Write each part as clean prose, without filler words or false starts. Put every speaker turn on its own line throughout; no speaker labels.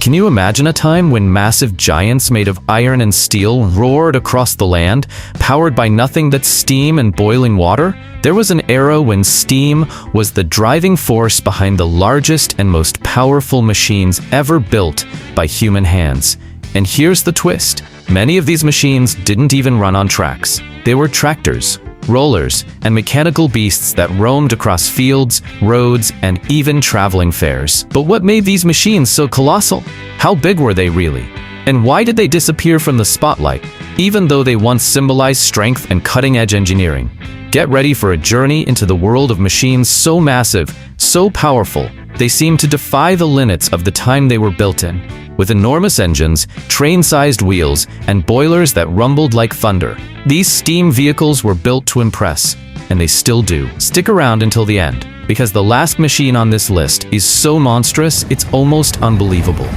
Can you imagine a time when massive giants made of iron and steel roared across the land, powered by nothing but steam and boiling water? There was an era when steam was the driving force behind the largest and most powerful machines ever built by human hands. And here's the twist. Many of these machines didn't even run on tracks. They were tractors, rollers, and mechanical beasts that roamed across fields, roads, and even traveling fairs. But what made these machines so colossal? How big were they really? And why did they disappear from the spotlight, even though they once symbolized strength and cutting-edge engineering? Get ready for a journey into the world of machines so massive, so powerful, they seem to defy the limits of the time they were built in. With enormous engines, train-sized wheels, and boilers that rumbled like thunder, these steam vehicles were built to impress, and they still do. Stick around until the end, because the last machine on this list is so monstrous, it's almost unbelievable.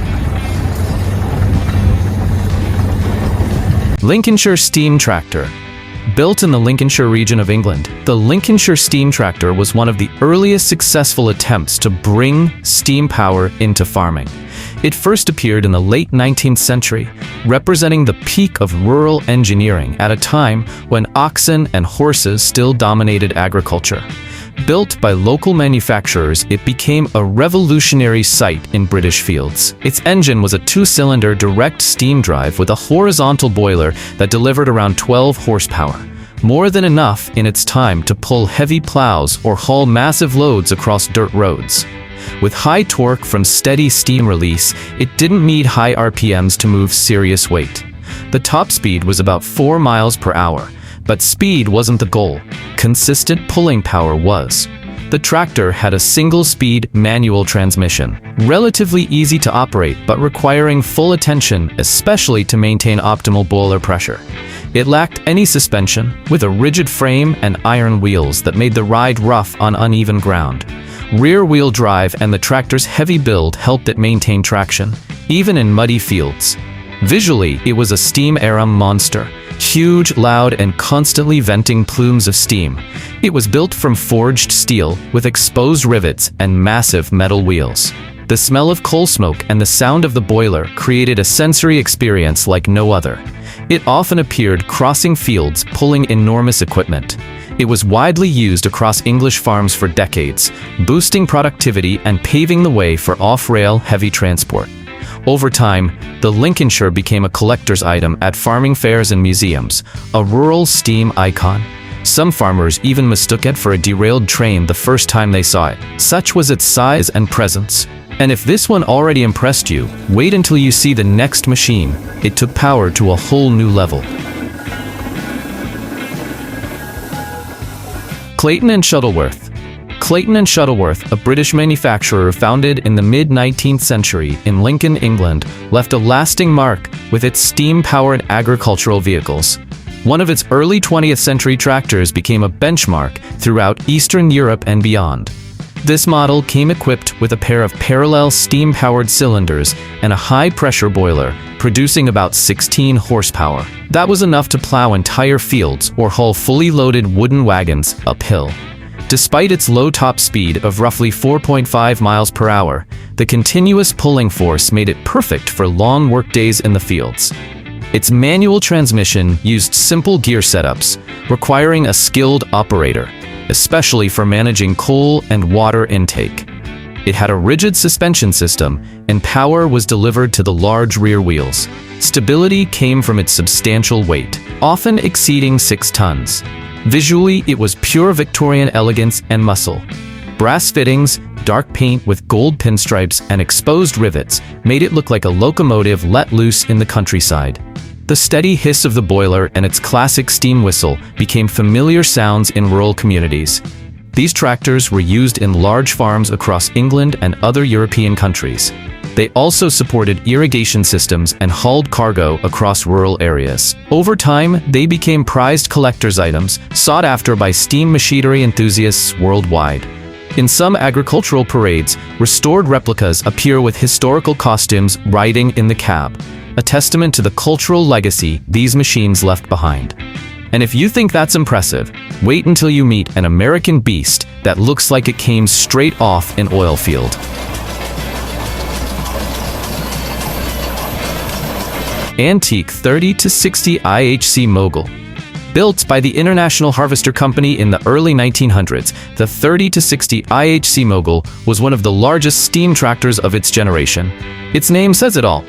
Lincolnshire Steam Tractor. Built in the Lincolnshire region of England, the Lincolnshire steam tractor was one of the earliest successful attempts to bring steam power into farming. It first appeared in the late 19th century, representing the peak of rural engineering at a time when oxen and horses still dominated agriculture. Built by local manufacturers, it became a revolutionary sight in British fields. Its engine was a two-cylinder direct steam drive with a horizontal boiler that delivered around 12 horsepower, more than enough in its time to pull heavy plows or haul massive loads across dirt roads. With high torque from steady steam release, it didn't need high RPMs to move serious weight. The top speed was about 4 miles per hour, but speed wasn't the goal. Consistent pulling power was. The tractor had a single-speed manual transmission, relatively easy to operate but requiring full attention, especially to maintain optimal boiler pressure. It lacked any suspension, with a rigid frame and iron wheels that made the ride rough on uneven ground. Rear-wheel drive and the tractor's heavy build helped it maintain traction, even in muddy fields. Visually, it was a steam-era monster, huge, loud, and constantly venting plumes of steam. It was built from forged steel, with exposed rivets and massive metal wheels. The smell of coal smoke and the sound of the boiler created a sensory experience like no other. It often appeared crossing fields, pulling enormous equipment. It was widely used across English farms for decades, boosting productivity and paving the way for off-rail heavy transport. Over time, the Lincolnshire became a collector's item at farming fairs and museums, a rural steam icon. Some farmers even mistook it for a derailed train the first time they saw it. Such was its size and presence. And if this one already impressed you, wait until you see the next machine. It took power to a whole new level. Clayton and Shuttleworth. Clayton and Shuttleworth, a British manufacturer founded in the mid-19th century in Lincoln, England, left a lasting mark with its steam-powered agricultural vehicles. One of its early 20th century tractors became a benchmark throughout Eastern Europe and beyond. This model came equipped with a pair of parallel steam-powered cylinders and a high-pressure boiler, producing about 16 horsepower. That was enough to plow entire fields or haul fully loaded wooden wagons uphill. Despite its low top speed of roughly 4.5 miles per hour, the continuous pulling force made it perfect for long workdays in the fields. Its manual transmission used simple gear setups, requiring a skilled operator, especially for managing coal and water intake. It had a rigid suspension system, and power was delivered to the large rear wheels. Stability came from its substantial weight, often exceeding 6 tons. Visually, it was pure Victorian elegance and muscle. Brass fittings, dark paint with gold pinstripes, and exposed rivets made it look like a locomotive let loose in the countryside. The steady hiss of the boiler and its classic steam whistle became familiar sounds in rural communities. These tractors were used in large farms across England and other European countries. They also supported irrigation systems and hauled cargo across rural areas. Over time, they became prized collector's items, sought after by steam machinery enthusiasts worldwide. In some agricultural parades, restored replicas appear with historical costumes riding in the cab, a testament to the cultural legacy these machines left behind. And if you think that's impressive, wait until you meet an American beast that looks like it came straight off an oil field. antique 30 to 60 IHC mogul. Built by the International Harvester Company in the early 1900s, the 30 to 60 IHC mogul was one of the largest steam tractors of its generation. Its name says it all.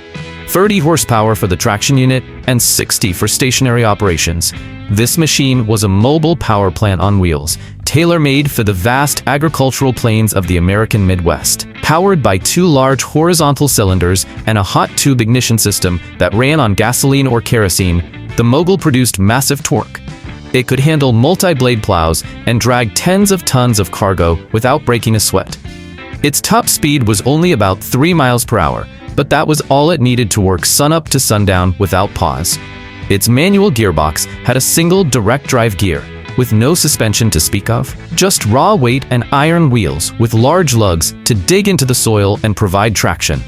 30 horsepower for the traction unit and 60 for stationary operations. This machine was a mobile power plant on wheels, tailor-made for the vast agricultural plains of the American Midwest. Powered by 2 large horizontal cylinders and a hot tube ignition system that ran on gasoline or kerosene, the mogul produced massive torque. It could handle multi-blade plows and drag tens of tons of cargo without breaking a sweat. Its top speed was only about 3 miles per hour, but that was all it needed to work sunup to sundown without pause. Its manual gearbox had a single direct drive gear, with no suspension to speak of, just raw weight and iron wheels with large lugs to dig into the soil and provide traction.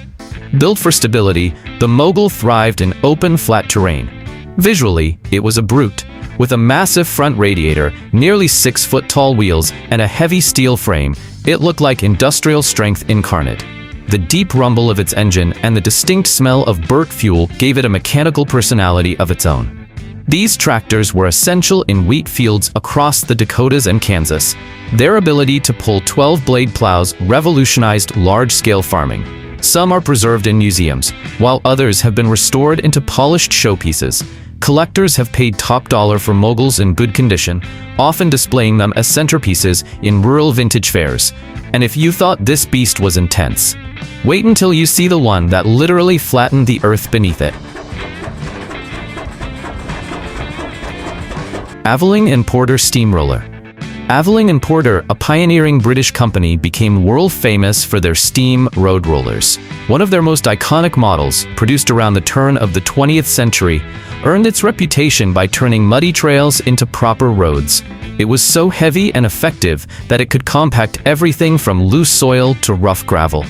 Built for stability, the mogul thrived in open, flat terrain. Visually, it was a brute. With a massive front radiator, nearly 6-foot-tall wheels, and a heavy steel frame, it looked like industrial strength incarnate. The deep rumble of its engine and the distinct smell of burnt fuel gave it a mechanical personality of its own. These tractors were essential in wheat fields across the Dakotas and Kansas. Their ability to pull 12-blade plows revolutionized large-scale farming. Some are preserved in museums, while others have been restored into polished showpieces. Collectors have paid top dollar for moguls in good condition, often displaying them as centerpieces in rural vintage fairs. And if you thought this beast was intense, wait until you see the one that literally flattened the earth beneath it. Aveling and Porter Steamroller. Aveling and Porter, a pioneering British company, became world-famous for their steam road rollers. One of their most iconic models, produced around the turn of the 20th century, earned its reputation by turning muddy trails into proper roads. It was so heavy and effective that it could compact everything from loose soil to rough gravel.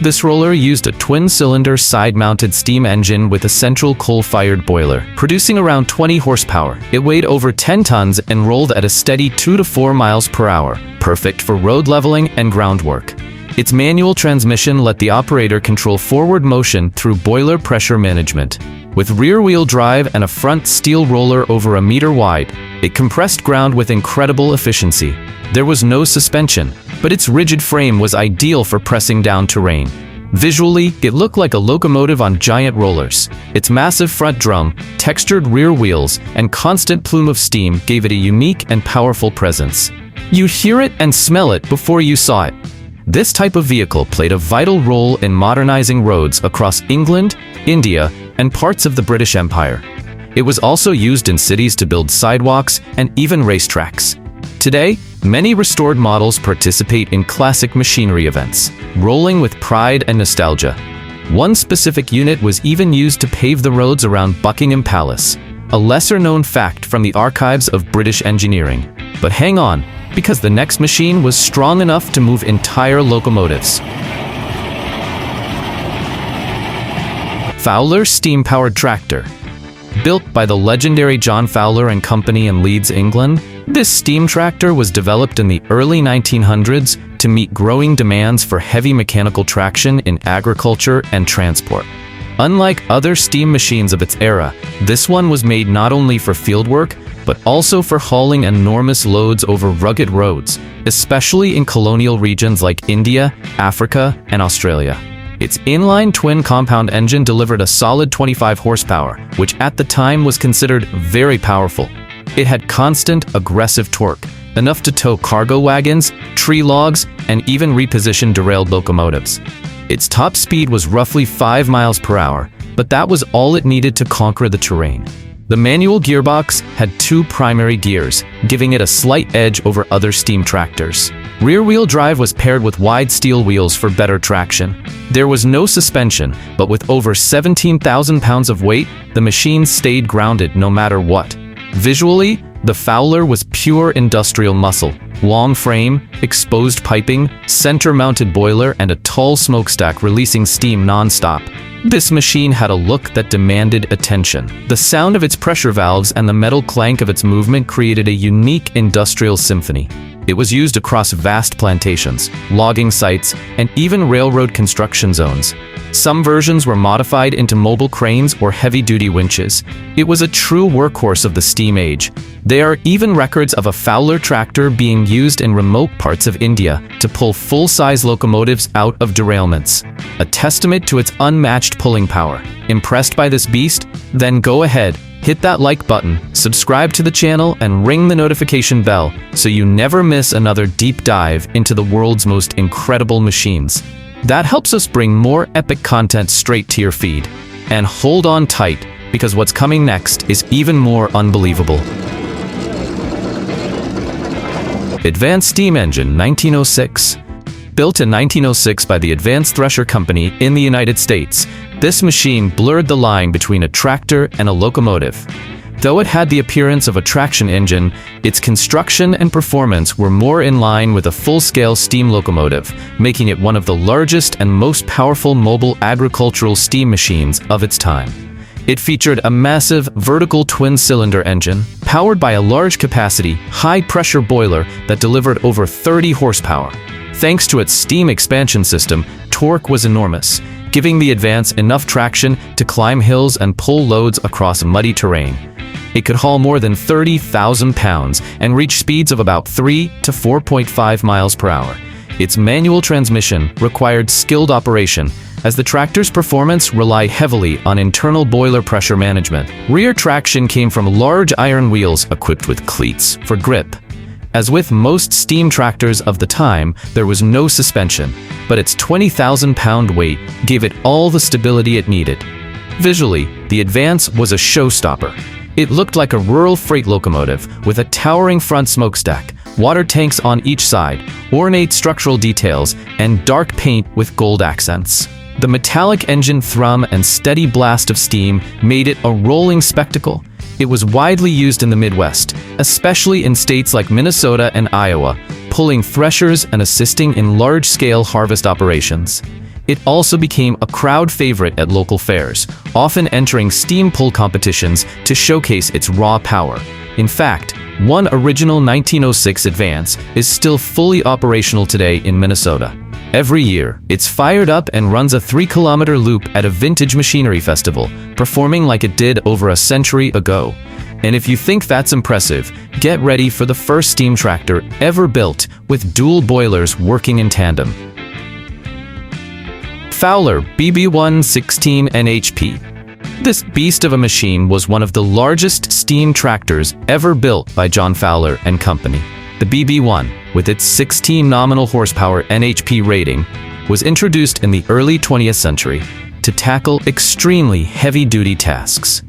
This roller used a twin-cylinder side-mounted steam engine with a central coal-fired boiler, producing around 20 horsepower. It weighed over 10 tons and rolled at a steady 2 to 4 miles per hour, perfect for road leveling and groundwork. Its manual transmission let the operator control forward motion through boiler pressure management. With rear-wheel drive and a front steel roller over a meter wide, it compressed ground with incredible efficiency. There was no suspension, but its rigid frame was ideal for pressing down terrain. Visually, it looked like a locomotive on giant rollers. Its massive front drum, textured rear wheels, and constant plume of steam gave it a unique and powerful presence. You'd hear it and smell it before you saw it. This type of vehicle played a vital role in modernizing roads across England, India, and parts of the British Empire. It was also used in cities to build sidewalks and even racetracks. Today, many restored models participate in classic machinery events, rolling with pride and nostalgia. One specific unit was even used to pave the roads around Buckingham Palace, a lesser-known fact from the archives of British engineering. But hang on, because the next machine was strong enough to move entire locomotives. Fowler steam-powered tractor. Built by the legendary John Fowler and Company in Leeds, England, this steam tractor was developed in the early 1900s to meet growing demands for heavy mechanical traction in agriculture and transport. Unlike other steam machines of its era, this one was made not only for fieldwork, but also for hauling enormous loads over rugged roads, especially in colonial regions like India, Africa, and Australia. Its inline twin compound engine delivered a solid 25 horsepower, which at the time was considered very powerful. It had constant, aggressive torque, enough to tow cargo wagons, tree logs, and even reposition derailed locomotives. Its top speed was roughly 5 miles per hour, but that was all it needed to conquer the terrain. The manual gearbox had 2 primary gears, giving it a slight edge over other steam tractors. Rear-wheel drive was paired with wide steel wheels for better traction. There was no suspension, but with over 17,000 pounds of weight, the machine stayed grounded no matter what. Visually, the Fowler was pure industrial muscle. Long frame, exposed piping, center-mounted boiler, and a tall smokestack releasing steam non-stop. This machine had a look that demanded attention. The sound of its pressure valves and the metal clank of its movement created a unique industrial symphony. It was used across vast plantations, logging sites, and even railroad construction zones. Some versions were modified into mobile cranes or heavy-duty winches. It was a true workhorse of the steam age. There are even records of a Fowler tractor being used in remote parts of India to pull full-size locomotives out of derailments, a testament to its unmatched pulling power. Impressed by this beast? Then go ahead, hit that like button, subscribe to the channel, and ring the notification bell so you never miss another deep dive into the world's most incredible machines. That helps us bring more epic content straight to your feed. And hold on tight, because what's coming next is even more unbelievable. Advanced Steam Engine 1906. Built in 1906 by the Advanced Thresher Company in the United States, this machine blurred the line between a tractor and a locomotive. Though it had the appearance of a traction engine, its construction and performance were more in line with a full-scale steam locomotive, making it one of the largest and most powerful mobile agricultural steam machines of its time. It featured a massive vertical twin-cylinder engine, powered by a large-capacity, high-pressure boiler that delivered over 30 horsepower. Thanks to its steam expansion system, torque was enormous, giving the Advance enough traction to climb hills and pull loads across muddy terrain. It could haul more than 30,000 pounds and reach speeds of about 3 to 4.5 miles per hour. Its manual transmission required skilled operation, as the tractor's performance relied heavily on internal boiler pressure management. Rear traction came from large iron wheels equipped with cleats for grip. As with most steam tractors of the time, there was no suspension, but its 20,000-pound weight gave it all the stability it needed. Visually, the Advance was a showstopper. It looked like a rural freight locomotive with a towering front smokestack, water tanks on each side, ornate structural details, and dark paint with gold accents. The metallic engine thrum and steady blast of steam made it a rolling spectacle. It was widely used in the Midwest, especially in states like Minnesota and Iowa, pulling threshers and assisting in large-scale harvest operations. It also became a crowd favorite at local fairs, often entering steam pull competitions to showcase its raw power. In fact, one original 1906 Advance is still fully operational today in Minnesota. Every year, it's fired up and runs a 3-kilometer loop at a vintage machinery festival, performing like it did over a century ago. And if you think that's impressive, get ready for the first steam tractor ever built with dual boilers working in tandem. Fowler BB1 16 NHP. This beast of a machine was one of the largest steam tractors ever built by John Fowler and Company. The BB1, with its 16 nominal horsepower NHP rating, was introduced in the early 20th century to tackle extremely heavy-duty tasks.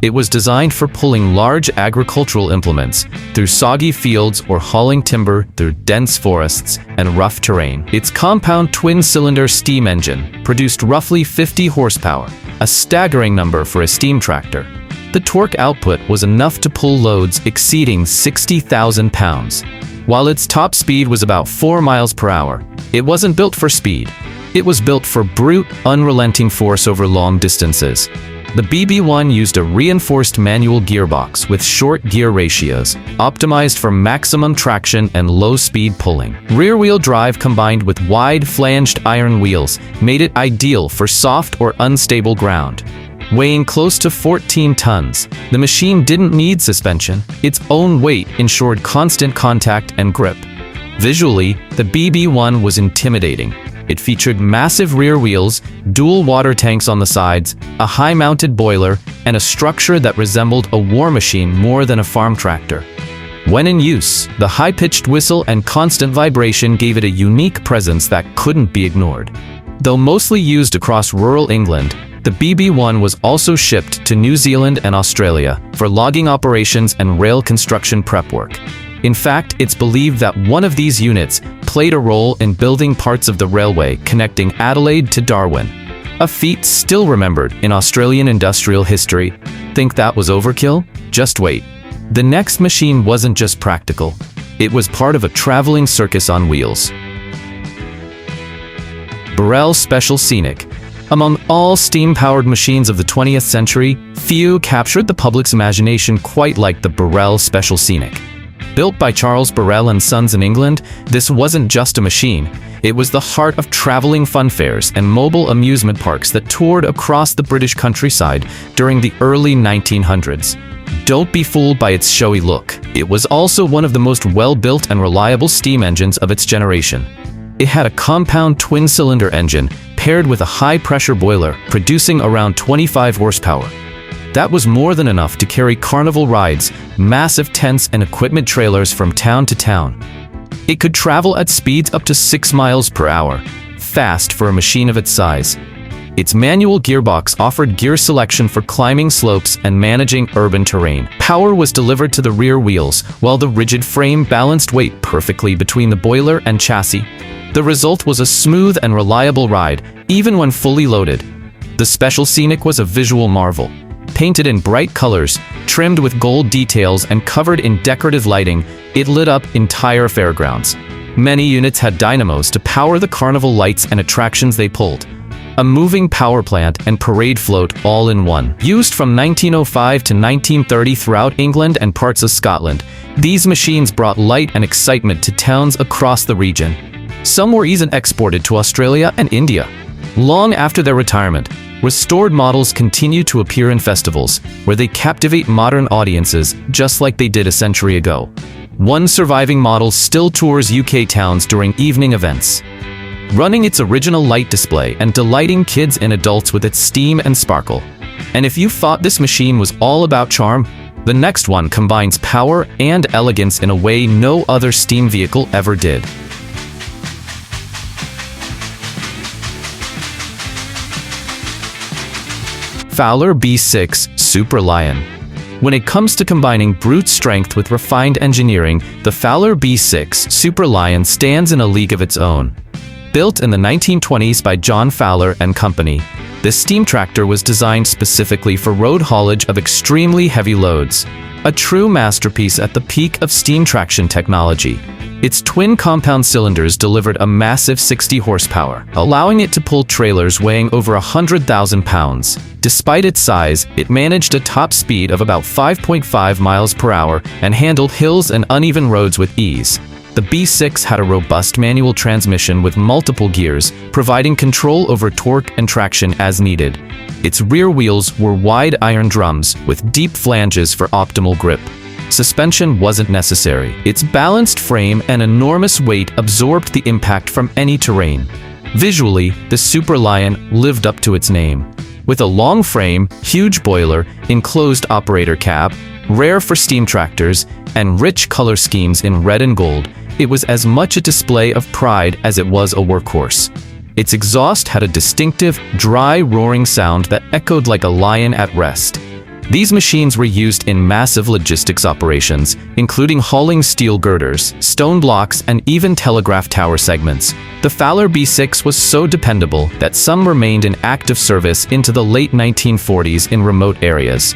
It was designed for pulling large agricultural implements through soggy fields or hauling timber through dense forests and rough terrain. Its compound twin-cylinder steam engine produced roughly 50 horsepower, a staggering number for a steam tractor. The torque output was enough to pull loads exceeding 60,000 pounds. While its top speed was about 4 miles per hour, it wasn't built for speed. It was built for brute, unrelenting force over long distances. The BB1 used a reinforced manual gearbox with short gear ratios, optimized for maximum traction and low-speed pulling. Rear-wheel drive combined with wide flanged iron wheels made it ideal for soft or unstable ground. Weighing close to 14 tons, the machine didn't need suspension. Its own weight ensured constant contact and grip. Visually, the BB1 was intimidating. It featured massive rear wheels, dual water tanks on the sides, a high-mounted boiler, and a structure that resembled a war machine more than a farm tractor. When in use, the high-pitched whistle and constant vibration gave it a unique presence that couldn't be ignored. Though mostly used across rural England, the BB1 was also shipped to New Zealand and Australia for logging operations and rail construction prep work. In fact, it's believed that one of these units played a role in building parts of the railway connecting Adelaide to Darwin, a feat still remembered in Australian industrial history. Think that was overkill? Just wait. The next machine wasn't just practical. It was part of a traveling circus on wheels. Burrell Special Scenic. Among all steam-powered machines of the 20th century, few captured the public's imagination quite like the Burrell Special Scenic. Built by Charles Burrell and Sons in England, this wasn't just a machine. It was the heart of traveling fun fairs and mobile amusement parks that toured across the British countryside during the early 1900s. Don't be fooled by its showy look. It was also one of the most well-built and reliable steam engines of its generation. It had a compound twin-cylinder engine paired with a high-pressure boiler, producing around 25 horsepower. That was more than enough to carry carnival rides, massive tents, and equipment trailers from town to town. It could travel at speeds up to 6 miles per hour, fast for a machine of its size. Its manual gearbox offered gear selection for climbing slopes and managing urban terrain. Power was delivered to the rear wheels, while the rigid frame balanced weight perfectly between the boiler and chassis. The result was a smooth and reliable ride, even when fully loaded. The special Scenic was a visual marvel. Painted in bright colors, trimmed with gold details, and covered in decorative lighting, it lit up entire fairgrounds. Many units had dynamos to power the carnival lights and attractions they pulled. A moving power plant and parade float all in one. Used from 1905 to 1930 throughout England and parts of Scotland, these machines brought light and excitement to towns across the region. Some were even exported to Australia and India. Long after their retirement, restored models continue to appear in festivals, where they captivate modern audiences just like they did a century ago. One surviving model still tours UK towns during evening events, running its original light display and delighting kids and adults with its steam and sparkle. And if you thought this machine was all about charm, the next one combines power and elegance in a way no other steam vehicle ever did. Fowler B6 Super Lion. When it comes to combining brute strength with refined engineering, the Fowler B6 Super Lion stands in a league of its own. Built in the 1920s by John Fowler and Company, this steam tractor was designed specifically for road haulage of extremely heavy loads. A true masterpiece at the peak of steam traction technology. Its twin compound cylinders delivered a massive 60 horsepower, allowing it to pull trailers weighing over 100,000 pounds. Despite its size, it managed a top speed of about 5.5 miles per hour and handled hills and uneven roads with ease. The B6 had a robust manual transmission with multiple gears, providing control over torque and traction as needed. Its rear wheels were wide iron drums with deep flanges for optimal grip. Suspension wasn't necessary. Its balanced frame and enormous weight absorbed the impact from any terrain. Visually, the Super Lion lived up to its name. With a long frame, huge boiler, enclosed operator cab, rare for steam tractors, and rich color schemes in red and gold, it was as much a display of pride as it was a workhorse. Its exhaust had a distinctive, dry, roaring sound that echoed like a lion at rest. These machines were used in massive logistics operations, including hauling steel girders, stone blocks, and even telegraph tower segments. The Fowler B6 was so dependable that some remained in active service into the late 1940s in remote areas.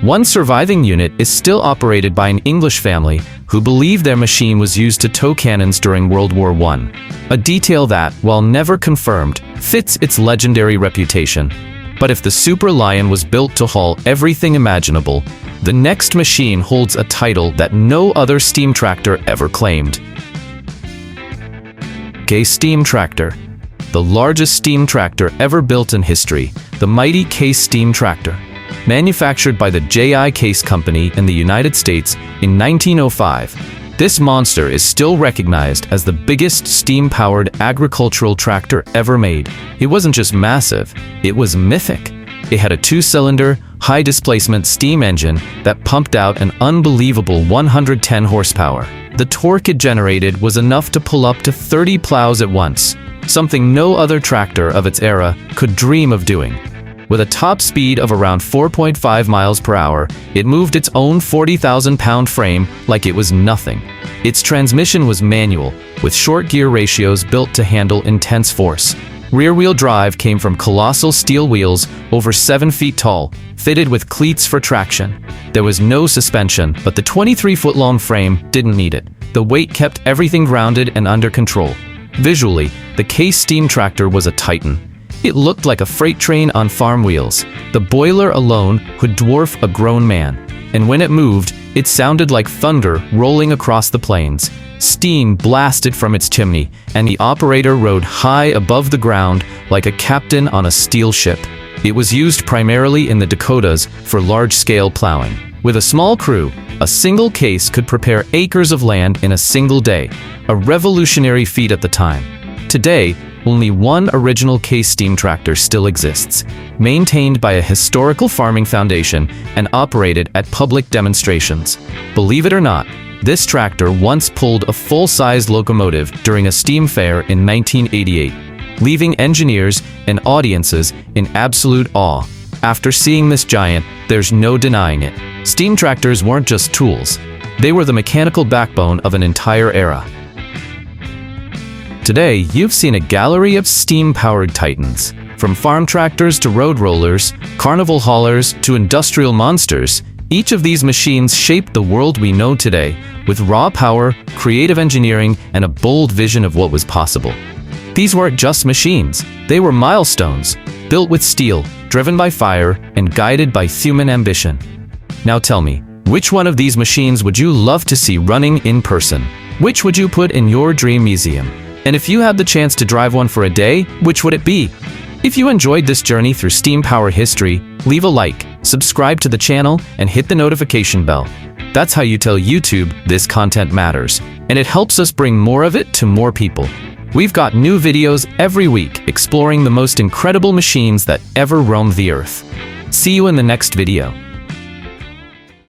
One surviving unit is still operated by an English family who believe their machine was used to tow cannons during World War I. A detail that, while never confirmed, fits its legendary reputation. But if the Super Lion was built to haul everything imaginable, the next machine holds a title that no other steam tractor ever claimed. Case Steam Tractor. The largest steam tractor ever built in history, the mighty Case Steam Tractor. Manufactured by the J.I. Case Company in the United States in 1905. This monster is still recognized as the biggest steam-powered agricultural tractor ever made. It wasn't just massive, it was mythic. It had a 2-cylinder, high-displacement steam engine that pumped out an unbelievable 110 horsepower. The torque it generated was enough to pull up to 30 plows at once, something no other tractor of its era could dream of doing. With a top speed of around 4.5 miles per hour, it moved its own 40,000-pound frame like it was nothing. Its transmission was manual, with short gear ratios built to handle intense force. Rear-wheel drive came from colossal steel wheels over 7 feet tall, fitted with cleats for traction. There was no suspension, but the 23-foot-long frame didn't need it. The weight kept everything grounded and under control. Visually, the Case Steam Tractor was a titan. It looked like a freight train on farm wheels. The boiler alone could dwarf a grown man, and when it moved, It sounded like thunder rolling across the plains. Steam blasted from its chimney, and the operator rode high above the ground like a captain on a steel ship. It was used primarily in the Dakotas for large-scale plowing. With a small crew, a single case could prepare acres of land in a single day, a revolutionary feat at the time. Today, only one original case steam tractor still exists, maintained by a historical farming foundation and operated at public demonstrations. Believe it or not, this tractor once pulled a full-sized locomotive during a steam fair in 1988, leaving engineers and audiences in absolute awe. After seeing this giant, there's no denying it. Steam tractors weren't just tools. They were the mechanical backbone of an entire era. Today, you've seen a gallery of steam-powered titans. From farm tractors to road rollers, carnival haulers to industrial monsters, each of these machines shaped the world we know today with raw power, creative engineering, and a bold vision of what was possible. These weren't just machines. They were milestones, built with steel, driven by fire, and guided by human ambition. Now tell me, which one of these machines would you love to see running in person? Which would you put in your dream museum? And if you had the chance to drive one for a day, which would it be? If you enjoyed this journey through steam power history, leave a like, subscribe to the channel, and hit the notification bell. That's how you tell YouTube this content matters, and it helps us bring more of it to more people. We've got new videos every week exploring the most incredible machines that ever roamed the earth. See you in the next video.